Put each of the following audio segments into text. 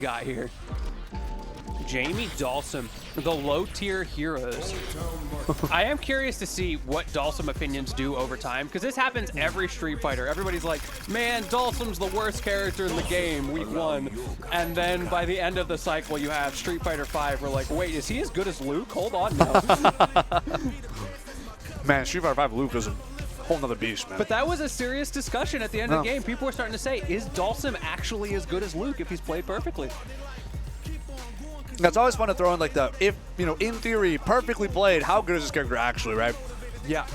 got here. Jamie, Dhalsim, the low-tier heroes. I am curious to see what Dhalsim opinions do over time, because this happens every Street Fighter. Everybody's like, man, Dhalsim's the worst character in the game, week 1. And then by the end of the cycle, you have Street Fighter 5. We're like, wait, is he as good as Luke? Hold on now. Man, Street Fighter 5 Luke is a whole nother beast, man. But that was a serious discussion at the end of the game. People were starting to say, is Dhalsim actually as good as Luke if he's played perfectly? That's always fun to throw in, like, if, you know, in theory, perfectly played, how good is this character actually, right? Yeah.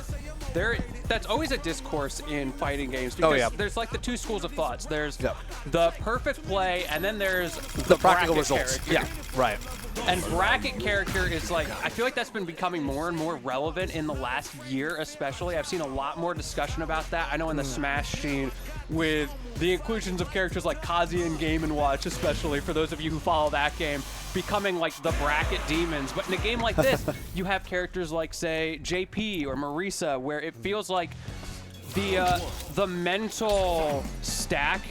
That's always a discourse in fighting games because there's like the two schools of thoughts. There's the perfect play, and then there's the practical results. Character. Yeah, right. And bracket character is like, I feel like that's been becoming more and more relevant in the last year especially. I've seen a lot more discussion about that. I know in the Smash scene with the inclusions of characters like Kazi and Game & Watch, especially for those of you who follow that game, becoming like the bracket demons. But in a game like this, you have characters like, say, JP or Marisa, where it feels like the mental stack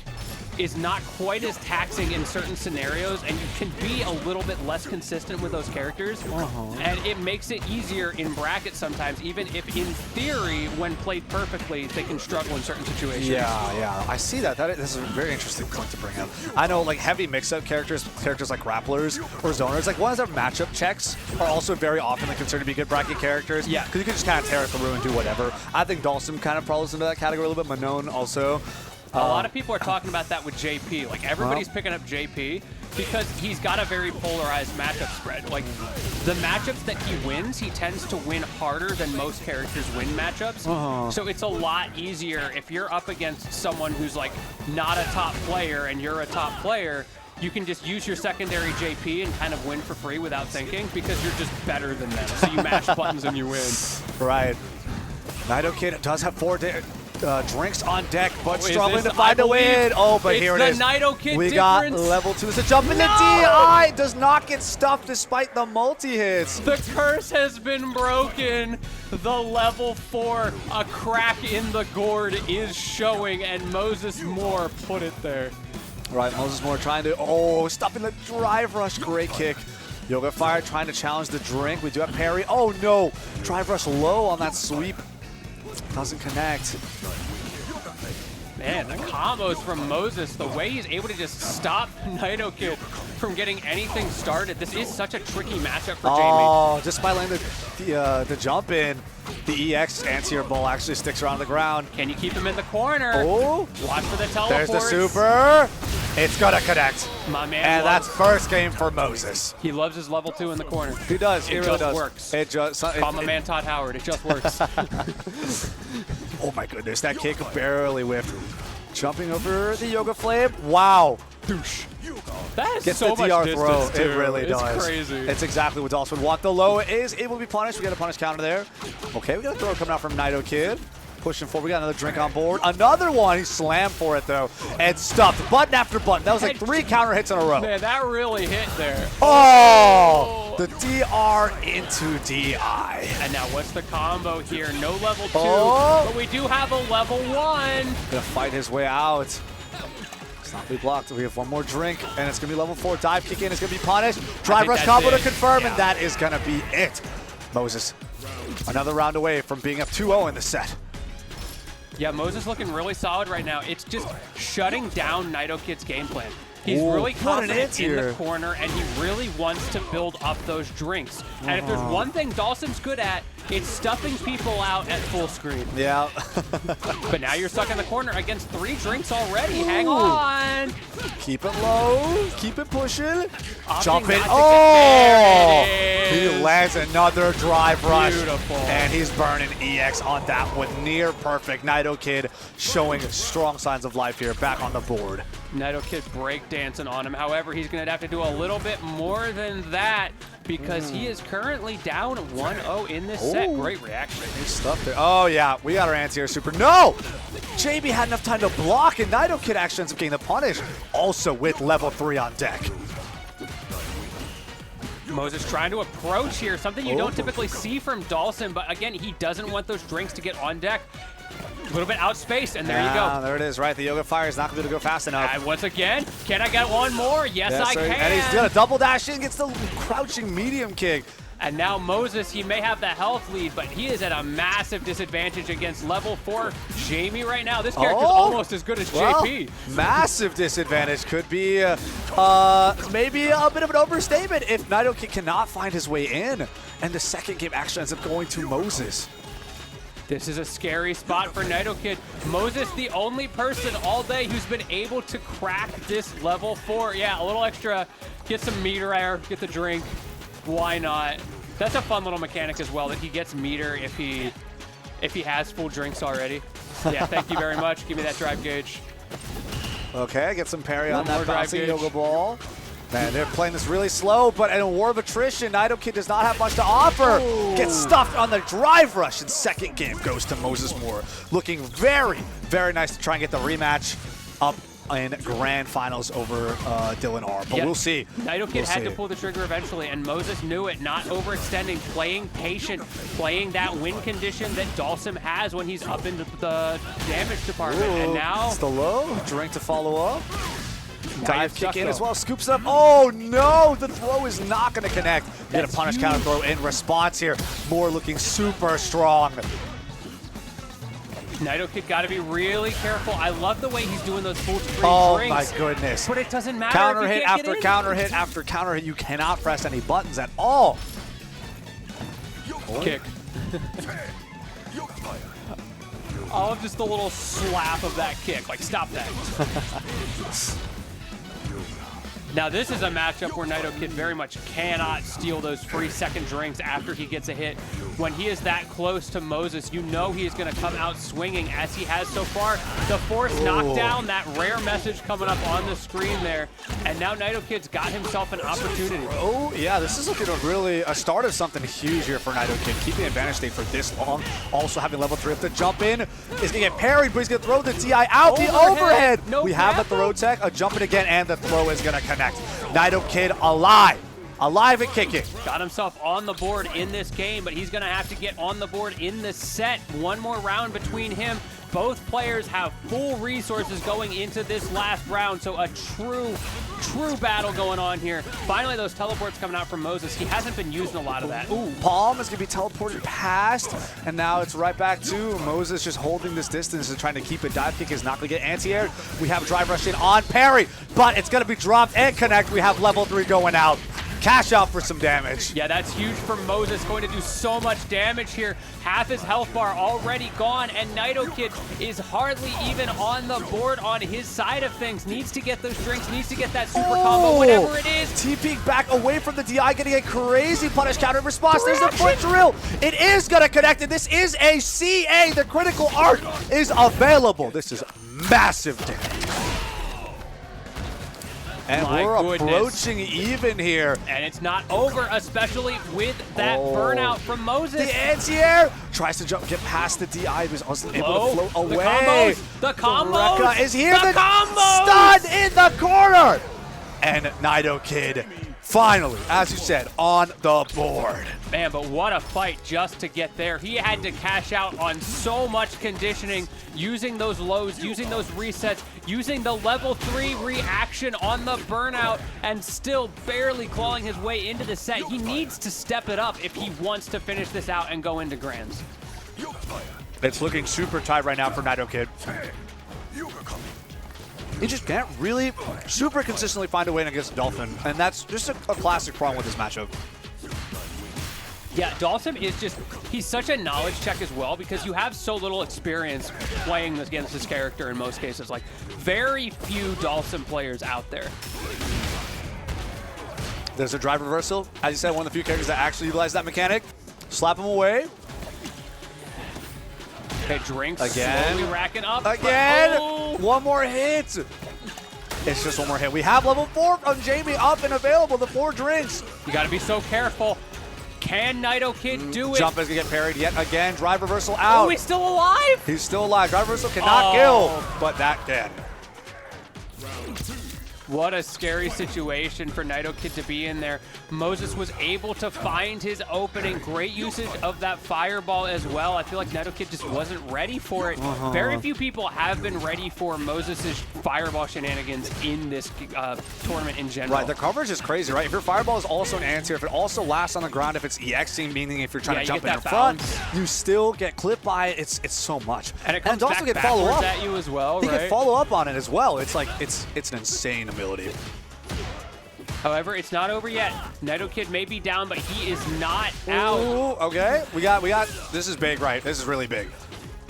is not quite as taxing in certain scenarios, and you can be a little bit less consistent with those characters, and it makes it easier in brackets sometimes, even if in theory, when played perfectly, they can struggle in certain situations. Yeah, I see that. This is a very interesting point to bring up. I know, like, heavy mix-up characters like grapplers or zoners, like ones that have matchup checks are also very often considered to be good bracket characters. Yeah, because you can just kind of tear it through and do whatever. I think Dhalsim kind of falls into that category a little bit. Manon also. A lot of people are talking about that with JP. Like, everybody's picking up JP because he's got a very polarized matchup spread. Like, the matchups that he wins, he tends to win harder than most characters win matchups. So it's a lot easier if you're up against someone who's, like, not a top player and you're a top player. You can just use your secondary JP and kind of win for free without thinking because you're just better than them. So you mash buttons and you win. Right. Nightokid does have 4 drinks on deck, but struggling to find a win. Oh, but here it is. It's the Nightokid We got level 2. It's a jump into DI. Does not get stuffed despite the multi-hits. The curse has been broken. The level 4, a crack in the gourd is showing, and Moses Moore put it there. Right, Moses Moore trying to, stopping the drive rush. Great kick. Yoga Fire trying to challenge the drink. We do have parry. Oh, no. Drive rush low on that sweep. Doesn't connect. Man, the combos from Moses, the way he's able to just stop Nightokid from getting anything started. This is such a tricky matchup for Jamie. Oh, just by landing the jump in, the EX anti-air ball actually sticks around the ground. Can you keep him in the corner? Oh, watch for the teleports. There's the super. It's gonna connect. My man. And that's first game for Moses. He loves his level 2 in the corner. He does. He really does. Works. It just works. Call my man Todd Howard. It just works. Oh my goodness, that kick barely whiffed. Jumping over the Yoga Flame. Wow. Douche. That is Gets so the much DR throw. too. It really does. It's crazy. It's exactly what Dhalsim would want. The low is able to be punished. We get a punish counter there. Okay, we got a throw coming out from Nightokid. Pushing forward. We got another drink on board. Another one. He slammed for it, though. And stuffed. Button after button. That was like 3 counter hits in a row. Man, that really hit there. Oh! The DR into DI. And now what's the combo here? No level 2, but we do have a level 1. Gonna fight his way out. It's not be blocked. We have one more drink, and it's gonna be level 4. Dive kick in. It's gonna be punished. Drive rush combo to confirm, and that is gonna be it. Moses, another round away from being up 2-0 in the set. Yeah, Moses looking really solid right now. It's just shutting down Nightokid's game plan. He's really confident in the corner, and he really wants to build up those drinks. And if there's one thing Dhalsim's good at, it's stuffing people out at full screen. Yeah. But now you're stuck in the corner against 3 drinks already. Hang on. Keep it low. Keep it pushing. Jump in. He lands another drive rush. Beautiful. And he's burning EX on that one. Near perfect. Nightokid showing strong signs of life here. Back on the board. Nightokid breakdancing on him. However, he's going to have to do a little bit more than that because he is currently down 1-0 in this set. Great reaction. Good stuff there. Oh, yeah. We got our anti-air super. No! JB had enough time to block, and Nightokid actually ends up getting the punish. Also with level 3 on deck. Moses trying to approach here, something you don't typically see from Dhalsim, but again, he doesn't want those drinks to get on deck. A little bit outspaced, and there you go. There it is, right? The Yoga Fire is not going to be able to go fast enough. And once again, can I get one more? Yes, I can. And he's doing a double dash in, gets the crouching medium kick. And now Moses, he may have the health lead, but he is at a massive disadvantage against level 4 Jamie right now. This character's almost as good as JP. Massive disadvantage. Could be maybe a bit of an overstatement if Nightokid cannot find his way in. And the second game actually ends up going to Moses. This is a scary spot for Nightokid. Moses, the only person all day who's been able to crack this level 4. Yeah, a little extra. Get some meter air, get the drink. Why not? That's a fun little mechanic as well, that he gets meter if he has full drinks already. Yeah, thank you very much. Give me that drive gauge. Okay, get some parry on that bouncing Yoga Ball. Man, they're playing this really slow, but in a war of attrition, Nightokid does not have much to offer. Gets stuffed on the drive rush, and second game goes to Moses Moore. Looking very, very nice to try and get the rematch up in grand finals over Dylan R. But we'll see. Nightokid had to pull the trigger eventually, and Moses knew it. Not overextending, playing patient, playing that win condition that Dhalsim has when he's up into the damage department. And now it's the low drink to follow up. Dive kick in though. As well, scoops up. Oh no, the throw is not going to connect. Get a punish counter throw in response here. Moore looking super strong. Nightokid got to be really careful. I love the way he's doing those full screen drinks. Oh my goodness. But it doesn't matter. Counter hit after counter hit after counter hit. You cannot press any buttons at all. Kick. I love just the little slap of that kick. Like, stop that. Now, this is a matchup where Nightokid very much cannot steal those free second drinks after he gets a hit. When he is that close to Moses, you know he is going to come out swinging as he has so far. The force knockdown, that rare message coming up on the screen there. And now Nightokid's got himself an opportunity. Oh, yeah, this is looking really a start of something huge here for Nightokid. Keeping advantage state for this long. Also having level 3 up to jump in. Is going to get parried, but he's going to throw the DI out. The overhead. No, we have the throw tech. A jump in again, and the throw is going to connect. Nightokid alive. Alive and kicking. Got himself on the board in this game, but he's going to have to get on the board in the set. One more round between him. Both players have full resources going into this last round, so a true battle going on here. Finally, those teleports coming out from Moses. He hasn't been using a lot of that. Ooh, Palm is going to be teleported past, and now it's right back to Moses just holding this distance and trying to keep it. Dive kick is not going to get anti-air. We have drive rush in on parry, but it's going to be dropped and connect. We have level 3 going out. Cash out for some damage. Yeah, that's huge for Moses. Going to do so much damage here. Half his health bar already gone, and Nightokid is hardly even on the board on his side of things. Needs to get those drinks, needs to get that super combo, whatever it is. TP back away from the DI, getting a crazy punish counter in response. There's a foot drill. It is going to connect, and this is a CA. The critical arc is available. This is massive damage. And we're approaching even here. And it's not over, especially with that burnout from Moses. The anti-air tries to jump, get past the DI, but is also able to float away. The combos. Rekka is here. The combos. Stun in the corner. And Nightokid finally, as you said, on the board. Man, but what a fight just to get there. He had to cash out on so much conditioning, using those lows, using those resets, using the level 3 reaction on the burnout, and still barely clawing his way into the set. He needs to step it up if he wants to finish this out and go into grands. It's looking super tight right now for Nightokid. He just can't really super consistently find a way against Dolphin, and that's just a classic problem with this matchup. Yeah, Dhalsim is just, he's such a knowledge check as well, because you have so little experience playing against this character in most cases. Like, very few Dhalsim players out there. There's a drive reversal. As you said, one of the few characters that actually utilize that mechanic. Slap him away. Okay, drinks again. slowly racking up. Again! Oh. One more hit. It's just one more hit. We have level 4 on Jamie up and available, the 4 drinks. You gotta be so careful. Can Nightokid do it? Jump is gonna get parried yet again. Drive reversal out. Oh, he's still alive? He's still alive. Drive reversal cannot kill, but that can. What a scary situation for Nightokid to be in there. Moses was able to find his opening. Great usage of that fireball as well. I feel like Nightokid just wasn't ready for it. Very few people have been ready for Moses' fireball shenanigans in this tournament in general. Right, the coverage is crazy, right? If your fireball is also an anti-air, if it also lasts on the ground, if it's EXing, meaning if you're trying to jump in front, you still get clipped by it. It's so much. And it comes also back get follow up at you as well, He right? can follow up on it as well. It's like, it's an insane ability. However, it's not over yet. Nightokid may be down, but he is not out. Ooh, okay. We got, this is big, right? This is really big.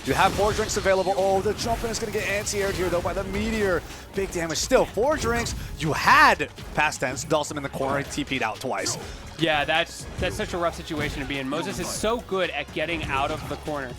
You have 4 drinks available. Oh, the jumping is going to get anti-aired here, though, by the meteor. Big damage still. 4 drinks. You had past tense. Dhalsim in the corner. He TP'd out twice. Yeah, that's such a rough situation to be in. Moses is so good at getting out of the corner.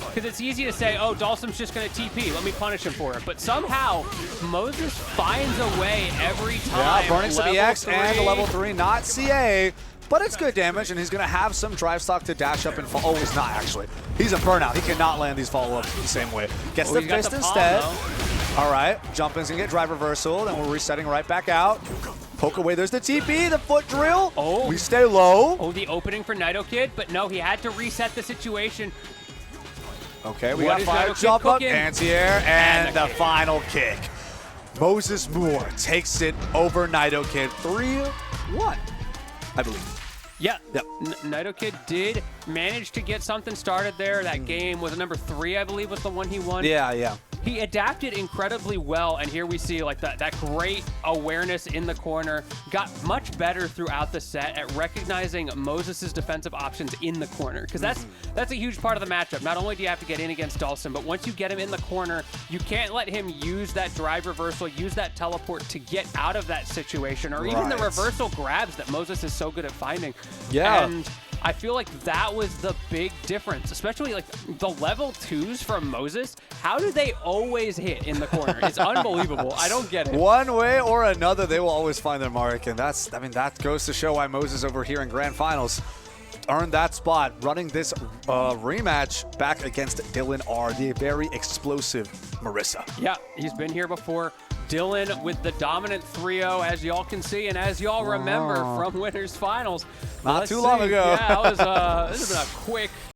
Because it's easy to say, oh, Dhalsim's just going to TP. Let me punish him for it. But somehow, Moses finds a way every time. Yeah, burning some EX and a level 3, not CA. But it's good damage, and he's going to have some drive stock to dash up and fall. Oh, he's not, actually. He's a burnout. He cannot land these follow-ups the same way. Gets the fist instead. All right, jumping's going to get drive reversal. Then we're resetting right back out. Poke away. There's the TP, the foot drill. Oh. We stay low. Oh, the opening for Nightokid, but no, he had to reset the situation. Okay, we got fire jump up, anti-air, and the final kick. Moses Moore takes it over Nightokid 3-1, I believe. Yeah, yep. Nightokid did manage to get something started there. That game was number 3, I believe, was the one he won. Yeah, yeah. He adapted incredibly well, and here we see like that great awareness in the corner. Got much better throughout the set at recognizing Moses' defensive options in the corner, because that's a huge part of the matchup. Not only do you have to get in against Dhalsim, but once you get him in the corner, you can't let him use that drive reversal, use that teleport to get out of that situation, or even the reversal grabs that Moses is so good at finding. Yeah. And I feel like that was the big difference, especially like the level 2s from Moses. How do they always hit in the corner? It's unbelievable. I don't get it. One way or another, they will always find their mark, and that's, I mean, that goes to show why Moses over here in Grand Finals earned that spot, running this rematch back against Dylan R, the very explosive Marissa. Yeah, he's been here before. Dylan with the dominant 3-0, as y'all can see, and as y'all remember from Winners Finals. Not too long ago. Yeah, that was, this has been a quick